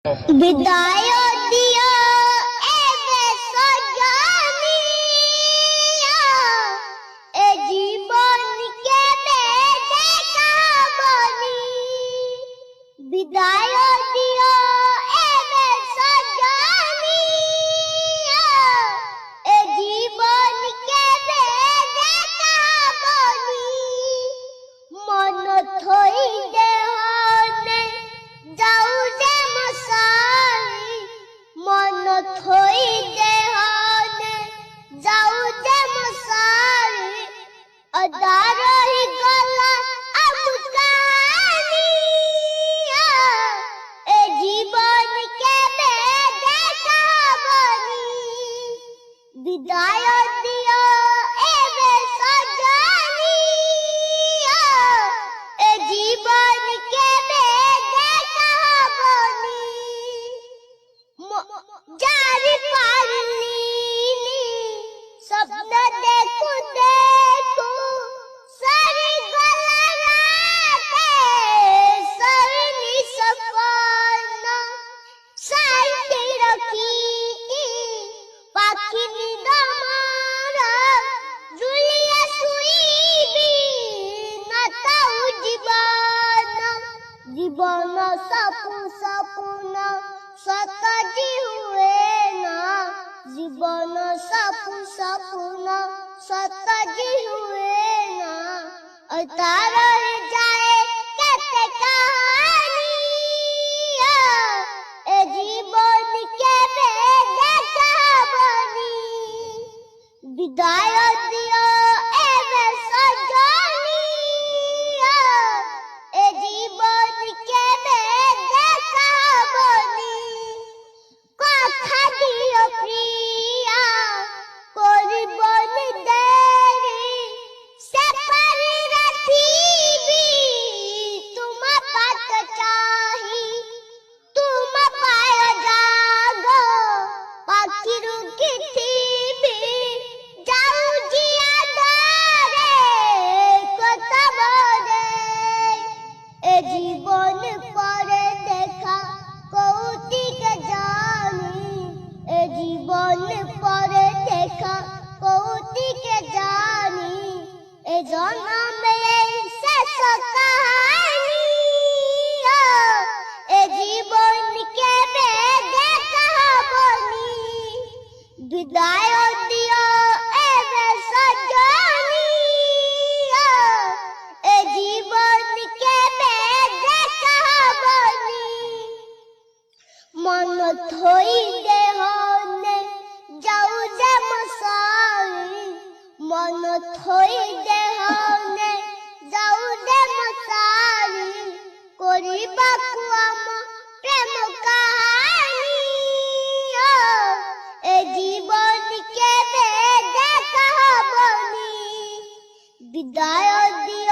বিদায় দিও এবে সজনী এ জীবন কেবে দেখাবনি বিদায় দিও এবে সজনী এ জীবন কেবে দেখাবনি মন থই দেহনে যাও যে মশারি মন থই দেহনে যাও যে মশারি অদারহি গলা আমকানি এ জীবন কেবে দেখাবনি বিদায় দিও এবে সজনী এ জীবন কেবে দেখাবনি জারি পারলিনি স্বপ্ন দেখু দেখু সারি গলা রাতে সরনি সপন শান্তি রখি পাখি নিদমার জুলিয়া শুইবি নাতাও জীবন জীবন সপুন সতজি হুয়ে না জীবন সপুন সতজি হুয়ে না তার যায় কেতে কাহানি এ জীবন কেবে দেখাবনি বিদায় দিও এবে সজনী এ জীবন কেবে দেখাবনি কথা দিও প্রিয়া করিবনি দেরি সেপারি রাখিবি তোমা পাত চাহি তোমা পায় জাগ পাখি রুকিথিবি যাও জিয়া ধরে কথা বলে এ জীবন পরে দেখা কৌতিক জানি এ জীবন পরে দেখা কৌতিক জানি এ জন্মে শেষ কাহানি এ জীবন কেবে দেখাবনি বিদায় দিও এবে সজনী এ জীবন কেবে দেখাবনি মন থই দেহনে যাও যে মশারি মন থই দেহনে যাও যে মশারি করিବାକୁ ଆମ প্রেম কাহানি এ জীবন কেবে দেখাবনি বিদায় দিও